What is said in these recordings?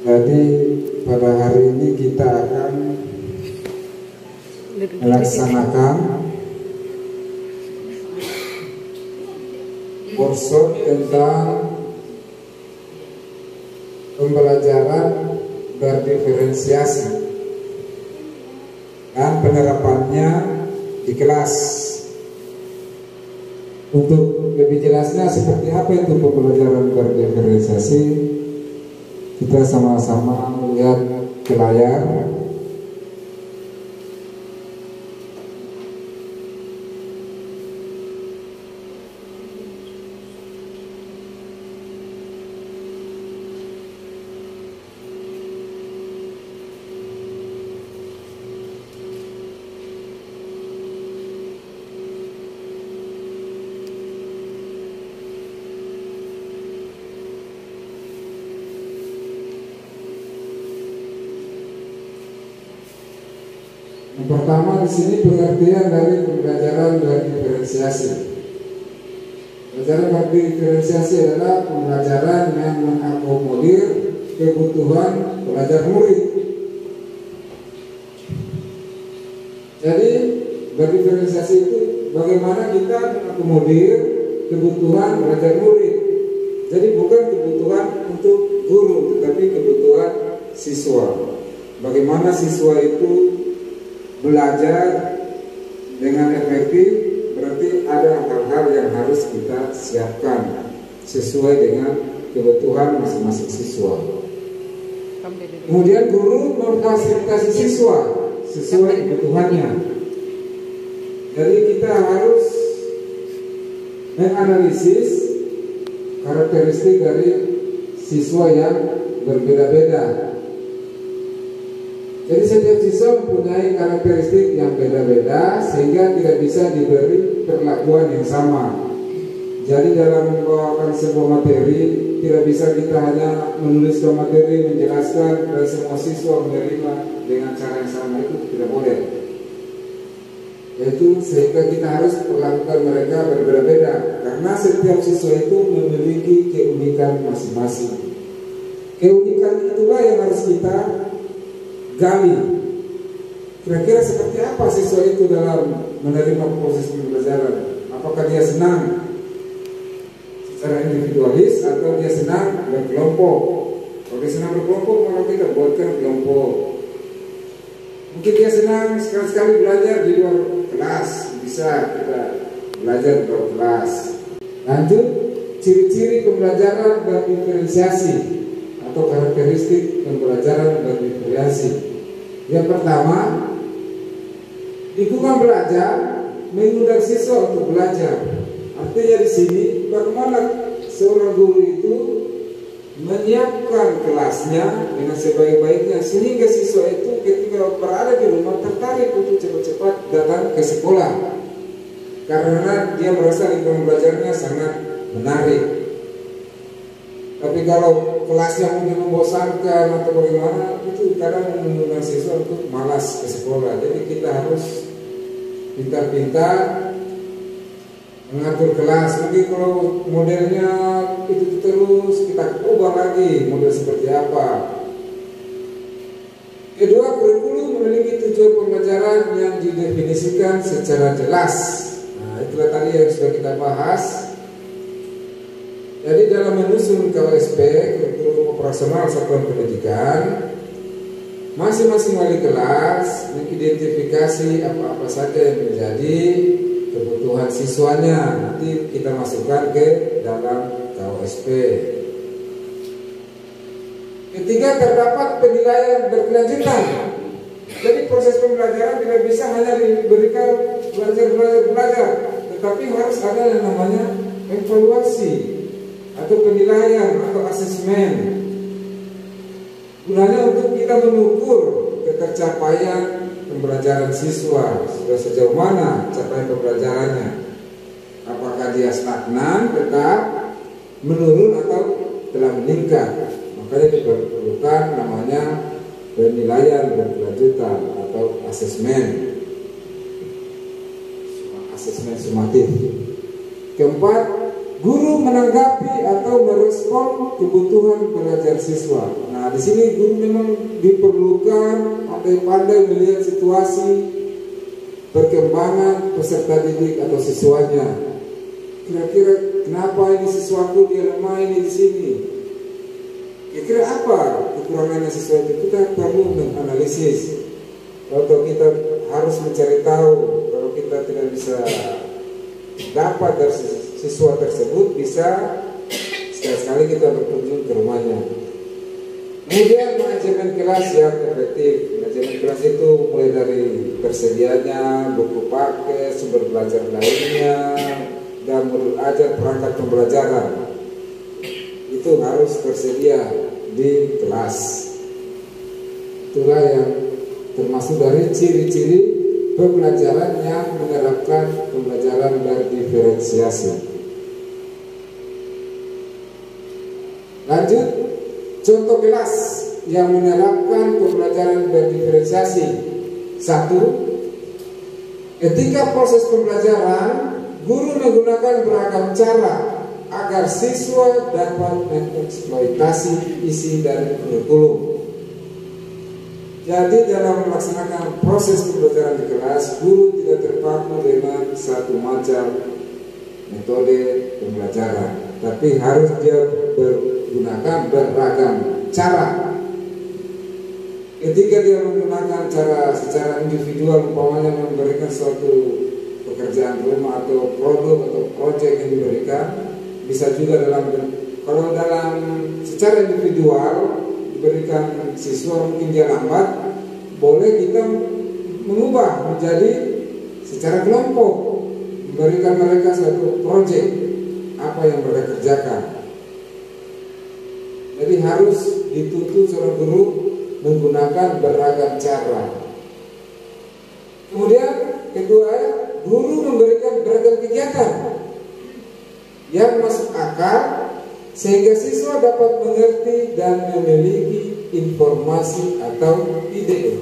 Jadi pada hari ini kita akan melaksanakan workshop tentang pembelajaran berdiferensiasi dan penerapannya di kelas. Untuk lebih jelasnya seperti apa itu pembelajaran berdiferensiasi, kita sama-sama melihat ke layar. Yang pertama di sini pengertian dari pembelajaran berdiferensiasi. Pembelajaran berdiferensiasi adalah pembelajaran yang mengakomodir kebutuhan pelajar murid. Jadi berdiferensiasi itu bagaimana kita mengakomodir kebutuhan pelajar murid. Jadi bukan kebutuhan untuk guru, tetapi kebutuhan siswa. Bagaimana siswa itu belajar dengan efektif, berarti ada hal-hal yang harus kita siapkan sesuai dengan kebutuhan masing-masing siswa. Kemudian guru memfasilitasi siswa sesuai kebutuhannya. Jadi kita harus menganalisis karakteristik dari siswa yang berbeda-beda. Jadi setiap siswa mempunyai karakteristik yang beda-beda sehingga tidak bisa diberi perlakuan yang sama. Jadi dalam membawakan sebuah materi tidak bisa kita hanya menuliskan materi, menjelaskan dan semua siswa menerima dengan cara yang sama, itu tidak boleh. Yaitu sehingga kita harus perlakukan mereka berbeda-beda karena setiap siswa itu memiliki keunikan masing-masing. Keunikan itulah yang harus kita gali. Kira-kira seperti apa siswa itu dalam menerima proses pembelajaran? Apakah dia senang secara individualis atau dia senang berkelompok? Kalau dia senang berkelompok, maka kita buatkan kelompok. Mungkin dia senang sekali-sekali belajar di luar kelas, bisa kita belajar di luar kelas. Lanjut, ciri-ciri pembelajaran berdiferensiasi atau karakteristik pembelajaran berdiferensiasi. Yang pertama, lingkungan belajar mengundang siswa untuk belajar. Artinya di sini bagaimana seorang guru itu menyiapkan kelasnya dengan sebaik-baiknya sehingga siswa itu ketika berada di rumah tertarik untuk cepat-cepat datang ke sekolah karena dia merasa lingkungan belajarnya sangat menarik. Tapi kalau kelasnya mungkin membosankan atau bagaimana, itu kadang mengundang siswa untuk malas ke sekolah. Jadi kita harus pintar-pintar mengatur kelas. Mungkin kalau modelnya itu terus kita ubah lagi model seperti apa. Kedua, kurikulum memiliki tujuan pembelajaran yang didefinisikan secara jelas. Nah, itulah tadi yang sudah kita bahas. Jadi dalam menyusun KWSP, kurikulum operasional satuan pendidikan, masing-masing wali kelas mengidentifikasi apa-apa saja yang menjadi kebutuhan siswanya. Nanti kita masukkan ke dalam KWSP. Ketiga, terdapat penilaian berkelanjutan. Jadi proses pembelajaran tidak bisa hanya diberikan belajar, tetapi harus ada yang namanya evaluasi atau penilaian atau asesmen. Gunanya untuk kita mengukur ketercapaian pembelajaran siswa, sudah sejauh mana capaian pembelajarannya. Apakah dia stagnan, tetap menurun atau telah meningkat. Makanya diperlukan namanya penilaian berkelanjutan atau asesmen sumatif. Keempat, guru menanggapi atau merespon kebutuhan belajar siswa. Nah, Nah, di sini guru memang diperlukan pandai-pandai melihat situasi perkembangan peserta didik atau siswanya. Kira-kira kenapa ini siswaku dia lemah ini di sini? Kira-kira apa kekurangannya siswa itu? Kita perlu menganalisis. Kalau kita harus mencari tahu, kalau kita tidak bisa dapat dari siswa tersebut, bisa sekali-sekali kita berkunjung ke rumahnya. Kemudian manajemen kelas yang efektif. Manajemen kelas itu mulai dari tersedianya buku paket, sumber belajar lainnya, dan modul ajar perangkat pembelajaran. Itu harus tersedia di kelas. Itulah yang termasuk dari ciri-ciri pembelajaran yang menerapkan pembelajaran berdiferensiasi. Lanjut, contoh kelas yang menerapkan pembelajaran berdiferensiasi. 1. Ketika proses pembelajaran, guru menggunakan beragam cara agar siswa dapat mengeksploitasi isi dari kurikulum. Jadi dalam melaksanakan proses pembelajaran di kelas, guru tidak terpaku dengan satu macam metode pembelajaran, tapi harus dia menggunakan beragam cara. Ketika dia menggunakan cara secara individual, umpamanya memberikan suatu pekerjaan rumah atau produk atau proyek yang diberikan, bisa juga kalau dalam secara individual diberikan siswa mungkin dia lambat, boleh kita mengubah menjadi secara kelompok, memberikan mereka suatu proyek apa yang mereka kerjakan. Jadi harus dituntut seorang guru menggunakan beragam cara. Kemudian kedua, guru memberikan beragam kegiatan yang masuk akal sehingga siswa dapat mengerti dan memiliki informasi atau ide.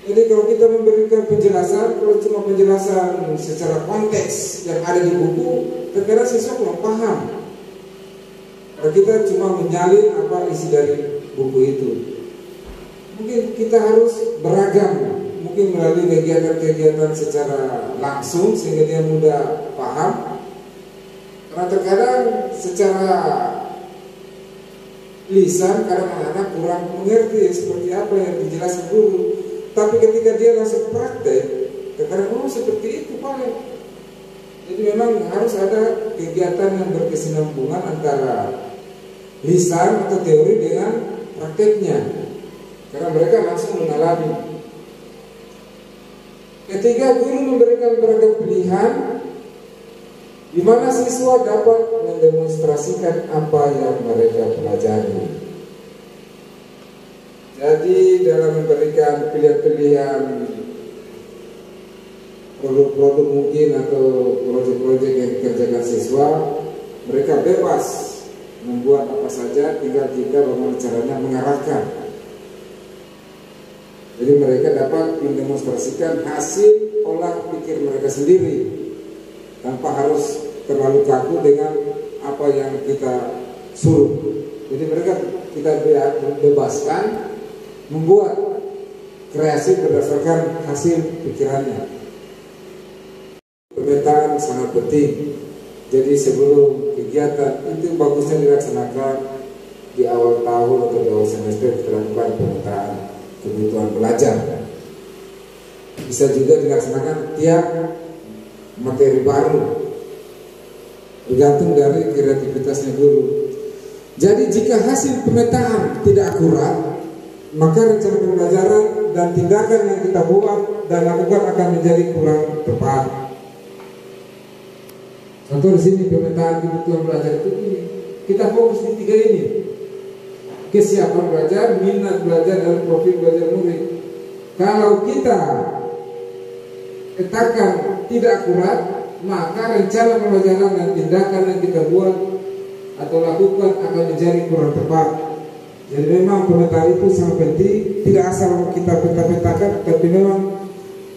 Jadi kalau kita memberikan penjelasan, kalau cuma penjelasan secara konteks yang ada di buku, terkadang siswa kurang paham. Kalau kita cuma menyalin apa isi dari buku itu, mungkin kita harus beragam, mungkin melalui kegiatan-kegiatan secara langsung sehingga dia mudah paham. Karena terkadang secara lisan kadang anak-anak kurang mengerti seperti apa yang dijelaskan guru. Tapi ketika dia langsung praktek, terkadang seperti itu paling. Jadi memang harus ada kegiatan yang berkesinambungan antara lisan atau teori dengan prakteknya, karena mereka langsung mengalami. Ketiga, guru memberikan beragam pilihan di mana siswa dapat mendemonstrasikan apa yang mereka pelajari. Jadi dalam memberikan pilihan-pilihan produk-produk mungkin atau proyek-proyek yang dikerjakan siswa, mereka bebas membuat apa saja, tinggal kita bagaimana caranya mengarahkan. Jadi mereka dapat mendemonstrasikan hasil olah pikir mereka sendiri tanpa harus terlalu kaku dengan apa yang kita suruh. Jadi mereka kita bebaskan membuat kreasi berdasarkan hasil pikirannya. Pemetaan sangat penting. Jadi sebelum kegiatan itu bagusnya dilaksanakan di awal tahun atau di awal semester, kita lakukan pemetaan kebutuhan belajar. Bisa juga dilaksanakan tiap materi baru, bergantung dari kreativitasnya guru. Jadi jika hasil pemetaan tidak akurat, maka rencana pembelajaran dan tindakan yang kita buat dan lakukan akan menjadi kurang tepat. Contoh di sini pemetaan kebutuhan belajar itu ini. Kita fokus di 3 ini: kesiapan belajar, minat belajar, dan profil belajar murid. Kalau kita katakan tidak akurat, maka rencana pembelajaran dan tindakan yang kita buat atau lakukan akan menjadi kurang tepat. Jadi memang pemetaan itu sangat penting, tidak asal kita peta-petakan, tapi memang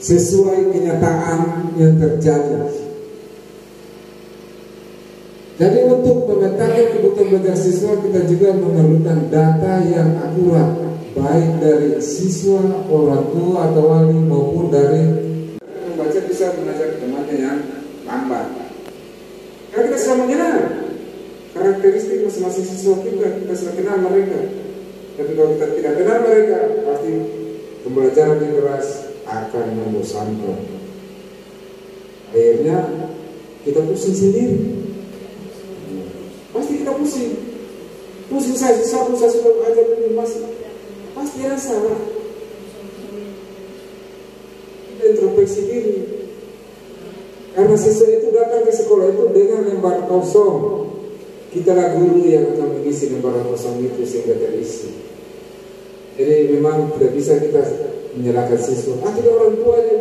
sesuai kenyataan yang terjadi. Jadi untuk memetakan kebutuhan belajar siswa, kita juga memerlukan data yang akurat, baik dari siswa, orang tua atau wali maupun dari membaca bisa mengajar temannya yang lambat. Karena kita sudah mengenal karakteristik masing-masing siswa kita sudah kenal mereka. Tapi kalau kita tidak kenal mereka, pasti pembelajaran yang keras akan membosankan. Akhirnya kita pusing sendiri. Pasti kita pusing saya sudah ajar ini masih pasti ada salah. Kita introspeksi diri, karena siswa itu datang ke sekolah itu dengan lembar kosong. Kita lah guru yang akan mengisi lembar kosong itu sehingga terisi. Jadi memang tidak bisa kita menyalahkan siswa. Tidak orang tuanya,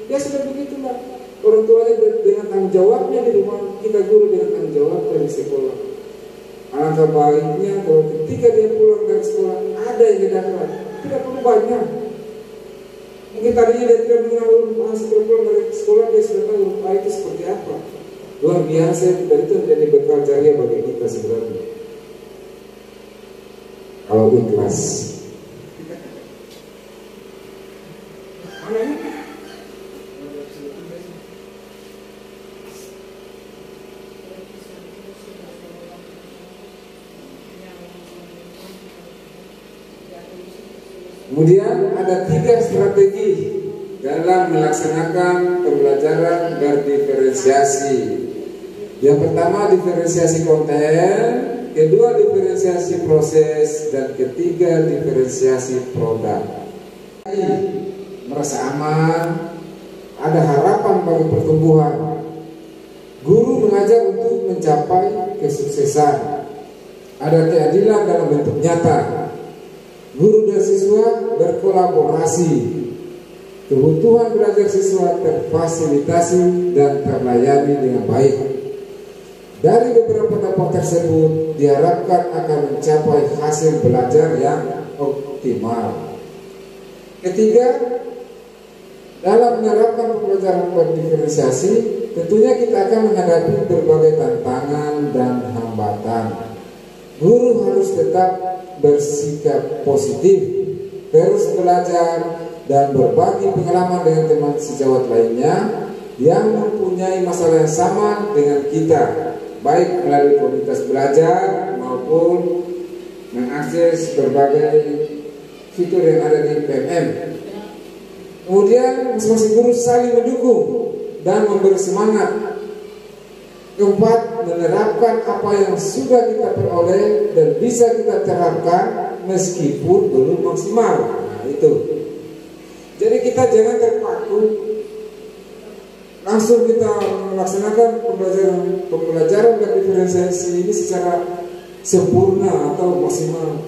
ya sudah begitulah. Orang tuanya dengan tanggung jawabnya di rumah, kita guru dengan tanggung jawabnya di sekolah. Alangkah baiknya kalau ketika dia pulang dari sekolah ada yang dia dapat, tidak perlu banyak. Mungkin tadinya dia tidak mengenal huruf A, setelah pulang dari sekolah dia sudah tahu huruf A itu seperti apa. Luar biasa, dan itu menjadi bekal ceria bagi kita sebenarnya. Kalau ikhlas. Kemudian ada 3 strategi dalam melaksanakan pembelajaran berdiferensiasi. Yang pertama diferensiasi konten, kedua diferensiasi proses, dan ketiga diferensiasi produk. Merasa aman, ada harapan bagi pertumbuhan. Guru mengajar untuk mencapai kesuksesan. Ada keadilan dalam bentuk nyata. Guru dan siswa berkolaborasi. Kebutuhan belajar siswa terfasilitasi dan terlayani dengan baik. Dari beberapa dampak tersebut diharapkan akan mencapai hasil belajar yang optimal. Ketiga, dalam menerapkan pembelajaran berdiferensiasi, tentunya kita akan menghadapi berbagai tantangan dan hambatan. Guru harus tetap bersikap positif, terus belajar dan berbagi pengalaman dengan teman sejawat lainnya yang mempunyai masalah yang sama dengan kita, baik melalui komunitas belajar maupun mengakses berbagai fitur yang ada di PMM. Kemudian masing-masing guru saling mendukung dan memberi semangat. Keempat, menerapkan apa yang sudah kita peroleh dan bisa kita terapkan meskipun belum maksimal. Nah, itu. Jadi kita jangan terpaku langsung kita melaksanakan pembelajaran berdiferensiasi ini secara sempurna atau maksimal.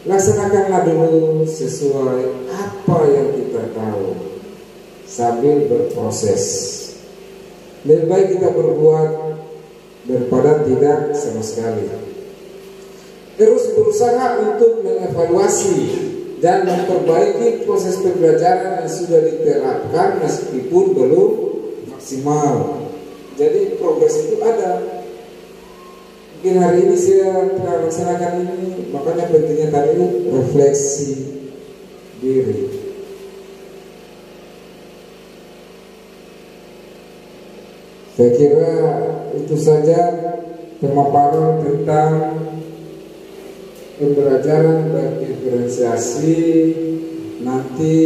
Laksanakanlah dulu sesuai apa yang kita tahu sambil berproses. Lebih baik kita berbuat daripada tidak sama sekali. Terus berusaha untuk mengevaluasi dan memperbaiki proses pembelajaran yang sudah diterapkan meskipun belum maksimal. Jadi progres itu ada. Mungkin hari ini saya telah laksanakan ini, makanya pentingnya tadi refleksi diri. Saya kira itu saja pemaparan tentang pembelajaran berdiferensiasi. Nanti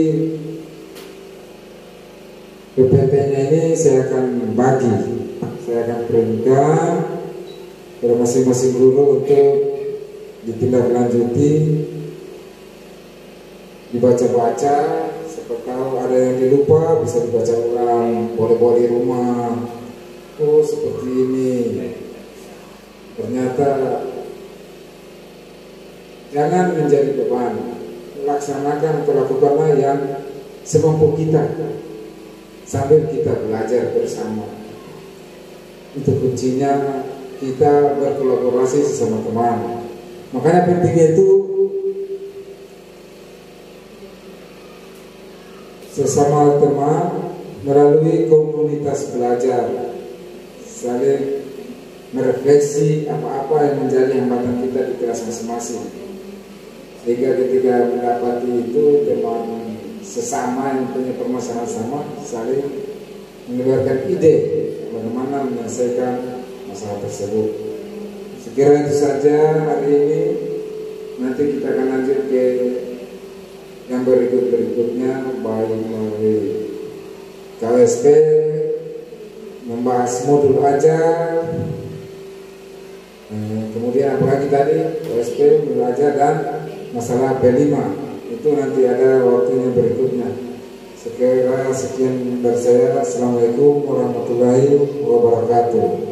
PPT-nya ini saya akan bagi, saya akan perintah kepada masing-masing guru untuk ditindaklanjuti, dibaca-baca. Siapa tahu ada yang dilupa bisa dibaca ulang, boleh-boleh di rumah. Oh seperti ini. Ternyata jangan menjadi beban. Laksanakan atau lakukanlah yang semampu kita sambil kita belajar bersama. Itu kuncinya, kita berkolaborasi sesama teman. Makanya pentingnya itu sesama teman melalui komunitas belajar, saling merefleksi apa-apa yang menjadi hambatan kita di kelas masing-masing, sehingga ketika mendapati itu teman sesama yang punya permasalahan sama, saling mengeluarkan ide bagaimana menyelesaikan masalah tersebut. Sekira itu saja hari ini. Nanti kita akan lanjut ke yang berikutnya, baik melalui KWSP, membahas modul ajar, kemudian apalagi tadi KWSP, modul ajar, dan masalah P5. Itu nanti ada waktunya berikutnya. Sekian dari saya. Assalamualaikum warahmatullahi wabarakatuh.